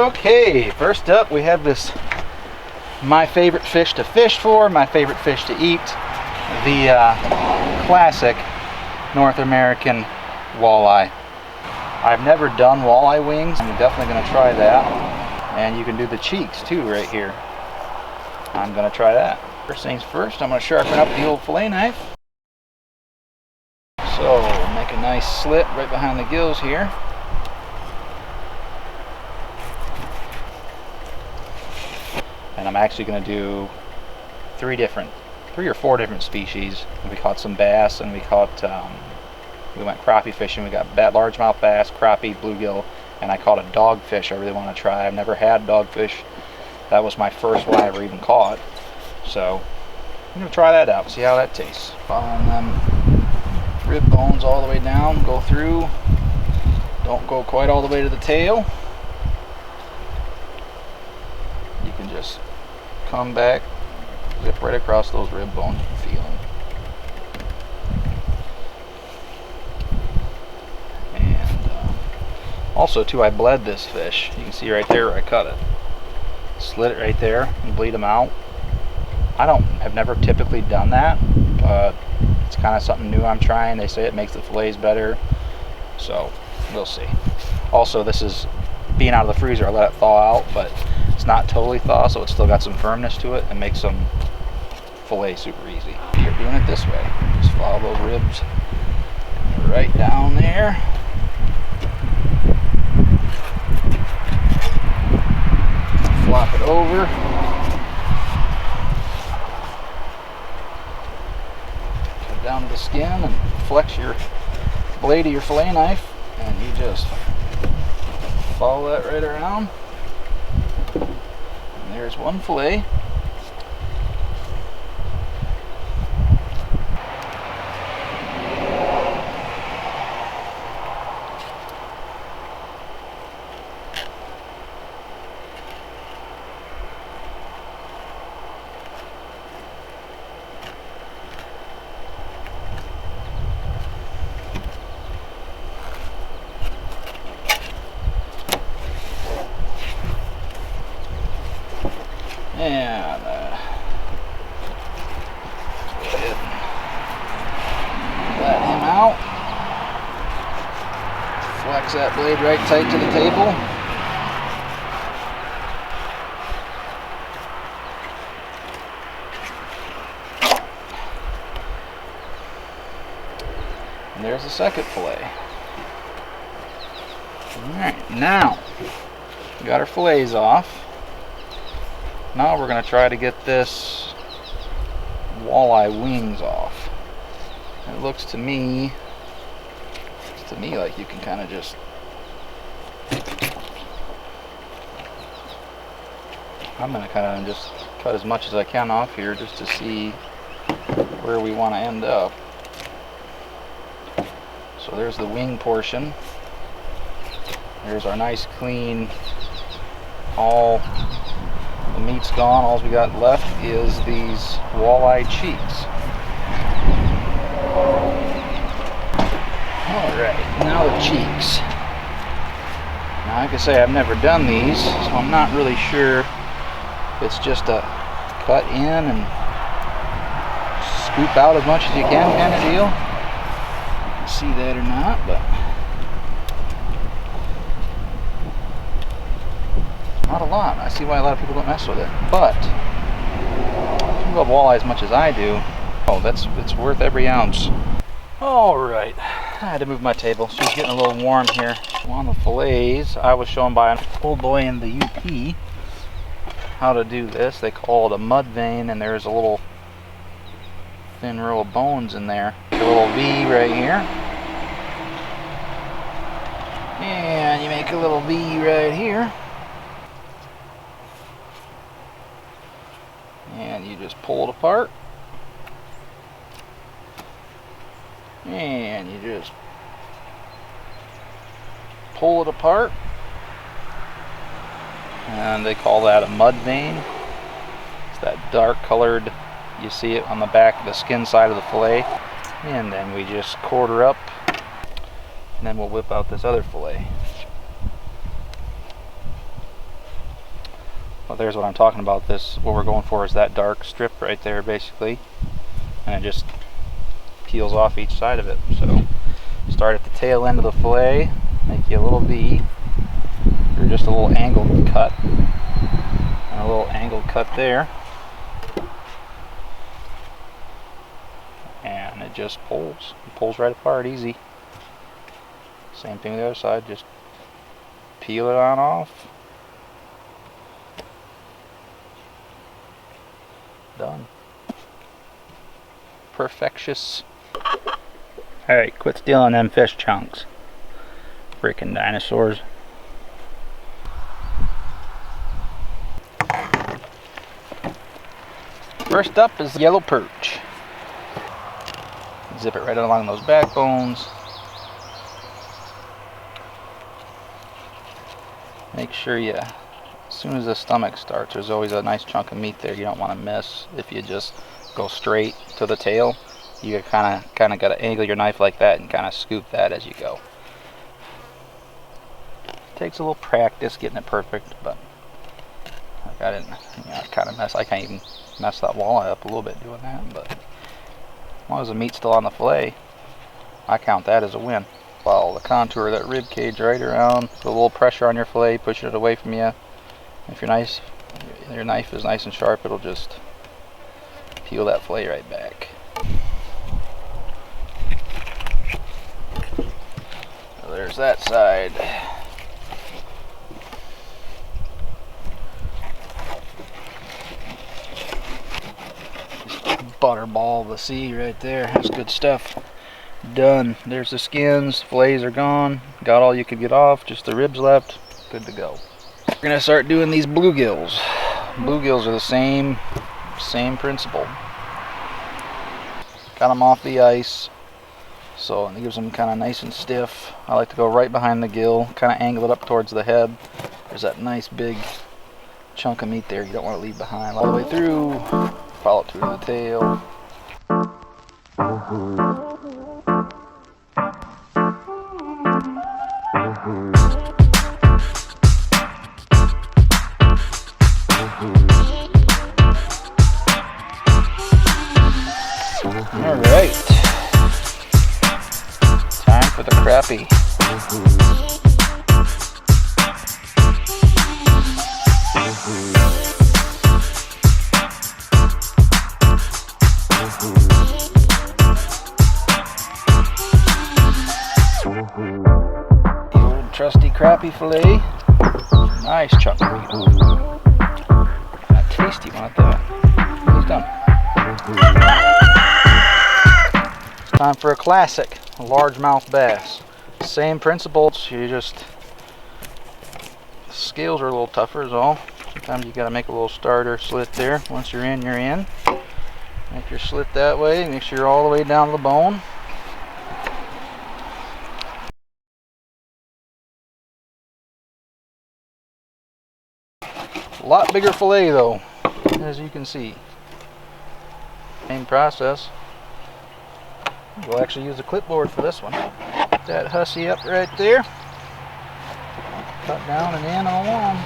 Okay, first up we have this, my favorite fish to fish for, my favorite fish to eat, the classic North American walleye. I've never done walleye wings. I'm definitely going to try that. And you can do the cheeks too right here. I'm going to try that. First things first, I'm going to sharpen up the old fillet knife. So make a nice slit right behind the gills here. And I'm actually going to do three or four different species. We caught some bass, and we caught, we went crappie fishing. We got largemouth bass, crappie, bluegill, and I caught a dogfish I really want to try. I've never had dogfish. That was my first one I ever even caught. So I'm going to try that out, see how that tastes. Following them rib bones all the way down, go through. Don't go quite all the way to the tail. You can just come back, zip right across those rib bones. You can feel them. And also too, I bled this fish. You can see right there where I cut it. Slit it right there and bleed them out. I've never typically done that, but it's kind of something new I'm trying. They say it makes the fillets better, so we'll see. Also, this is being out of the freezer. I let it thaw out, but it's not totally thaw, so it's still got some firmness to it and makes them fillet super easy. You're doing it this way. Just follow those ribs right down there. Flop it over. Come down to the skin and flex your blade of your fillet knife, and you just follow that right around. And there's one fillet. And go ahead and let him out. Flex that blade right tight to the table. And there's the second fillet. Alright, now we got our fillets off. Now we're going to try to get this walleye wings off. It looks to me like you can kind of just, I'm going to kind of just cut as much as I can off here just to see where we want to end up. So there's the wing portion. There's our nice clean, all the meat's gone. All we got left is these walleye cheeks. Alright, now the cheeks. Now, like I say, I've never done these, so I'm not really sure if it's just a cut in and scoop out as much as you can kind of deal. You can see that or not, but not a lot. I see why a lot of people don't mess with it. But if you love walleye as much as I do, oh, it's worth every ounce. Alright, I had to move my table. She's getting a little warm here. On the fillets, I was shown by an old boy in the UP how to do this. They call it a mud vein, and there's a little thin row of bones in there. A little V right here. And you make a little V right here. And you just pull it apart. And you just pull it apart. And they call that a mud vein. It's that dark colored, you see it on the back of the skin side of the fillet. And then we just quarter up. And then we'll whip out this other fillet. Well, there's what I'm talking about. This, what we're going for is that dark strip right there, basically, and it just peels off each side of it. So start at the tail end of the fillet, make you a little V, or just a little angled cut, and a little angled cut there, and it just pulls. It pulls right apart, easy. Same thing on the other side, just peel it on off. Done. Perfectious. Alright, quit stealing them fish chunks. Freaking dinosaurs. First up is yellow perch. Zip it right along those backbones. Make sure you, as soon as the stomach starts, there's always a nice chunk of meat there you don't want to miss. If you just go straight to the tail, you kind of got to angle your knife like that and kind of scoop that as you go. Takes a little practice getting it perfect, but like I didn't, kind of mess. I can't even mess that walleye up a little bit doing that, but as long as the meat's still on the fillet, I count that as a win. Follow the contour of that rib cage right around. Put a little pressure on your fillet, pushing it away from you. If your knife is nice and sharp, it'll just peel that fillet right back. So there's that side. Just butterball of the sea right there. That's good stuff. Done. There's the skins. Fillets are gone. Got all you could get off. Just the ribs left. Good to go. We're gonna start doing these bluegills. Bluegills are the same principle. Got them off the ice, so it gives them kind of nice and stiff. I like to go right behind the gill, kind of angle it up towards the head. There's that nice big chunk of meat there you don't want to leave behind. All the way through. Follow it through to the tail. Alright, time for the crappie. The old trusty crappie fillet. Nice chunk of meat. That tasty one at that. He's done. Time for a classic, a largemouth bass. Same principles, you just, the scales are a little tougher is all. Sometimes you gotta make a little starter slit there. Once you're in, you're in. Make your slit that way, make sure you're all the way down to the bone. A lot bigger fillet though, as you can see. Same process. We'll actually use a clipboard for this one. Put that hussy up right there. Cut down and in on one.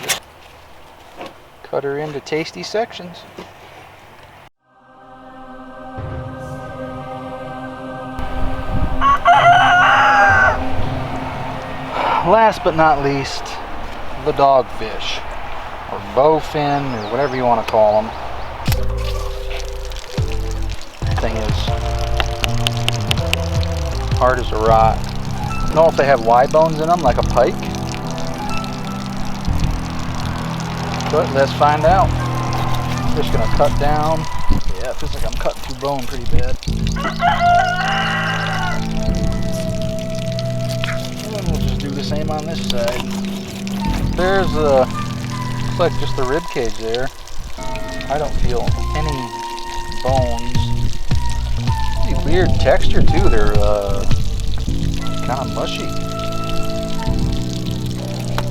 Just cut her into tasty sections. Last but not least, the dogfish, or bowfin, or whatever you want to call them. Thing is hard as a rock. I don't know if they have Y bones in them, like a pike, but let's find out. I'm just gonna cut down. Yeah, it feels like I'm cutting through bone pretty bad. And we'll just do the same on this side. There's looks like just the rib cage there. I don't feel any bones. Pretty weird texture too. They're kind of mushy.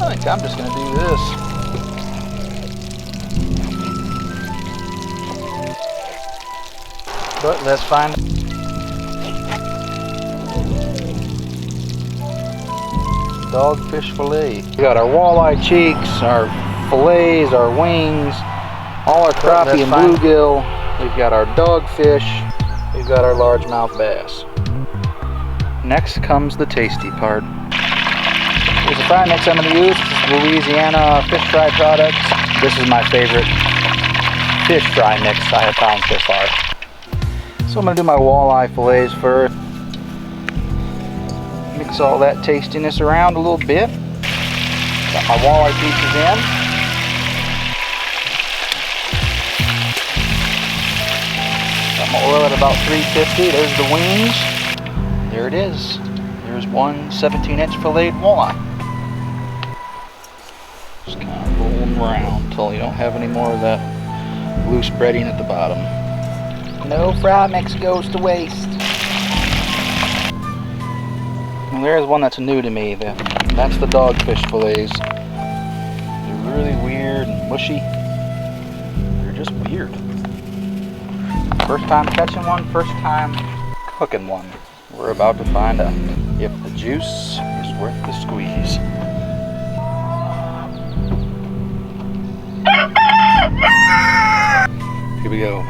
I think I'm just gonna do this. But let's find. Dogfish fillet. We got our walleye cheeks, our fillets, our wings, all our crappie and bluegill. We've got our dogfish. We've got our largemouth bass. Next comes the tasty part. Here's the fry mix I'm going to use. This is Louisiana Fishfry products. This is my favorite fish fry mix I have found so far. So I'm going to do my walleye fillets first. Mix all that tastiness around a little bit. Got my walleye pieces in. Got my oil at about 350. There's the wings. There it is. There's one 17-inch filleted walleye. Just kind of rolling around until you don't have any more of that loose breading at the bottom. No fry mix goes to waste. Well, there's one that's new to me. That's the dogfish fillets. They're really weird and mushy. They're just weird. First time catching one, first time cooking one. We're about to find out if the juice is worth the squeeze. Here we go.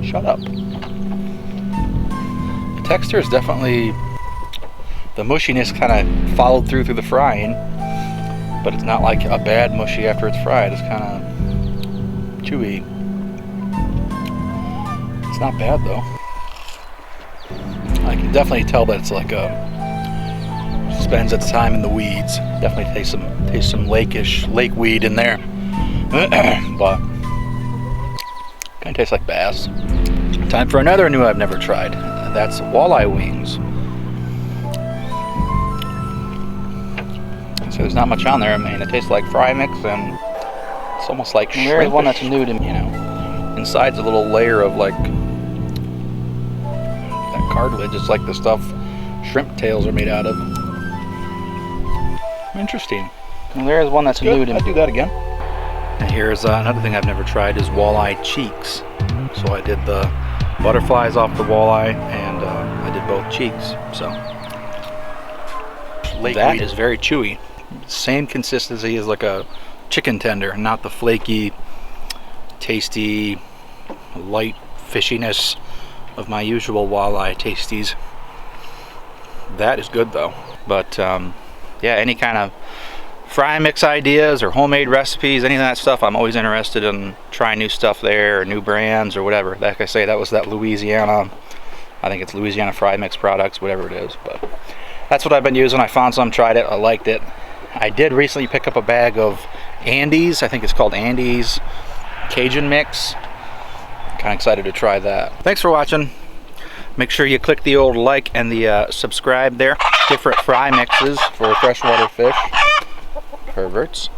Shut up. The texture is definitely, the mushiness kind of followed through the frying, but it's not like a bad mushy after it's fried. It's kind of chewy. It's not bad though. I can definitely tell that it's like spends its time in the weeds. Definitely taste some lake weed in there. But kind of tastes like bass. Time for another new I've never tried. That's walleye wings. So there's not much on there. I mean, it tastes like fry mix and it's almost like shrimp. There's one that's new to me, you know. Inside's a little layer of like that cartilage. It's like the stuff shrimp tails are made out of. Interesting. Well, there's one that's new to me. I'll do that again. And here's another thing I've never tried is walleye cheeks. So I did the butterflies off the walleye and I did both cheeks. So that is very chewy. Same consistency as like a chicken tender, not the flaky, tasty, light fishiness of my usual walleye tasties. That is good though. But yeah, any kind of fry mix ideas or homemade recipes, any of that stuff, I'm always interested in trying new stuff there or new brands or whatever. Like I say, that was that Louisiana, I think it's Louisiana fry mix products, whatever it is. But that's what I've been using. I found some, tried it, I liked it. I did recently pick up a bag of Andy's, I think it's called Andy's Cajun mix. Kind of excited to try that. Thanks for watching. Make sure you click the old like and the subscribe there. Different fry mixes for freshwater fish. Perverts.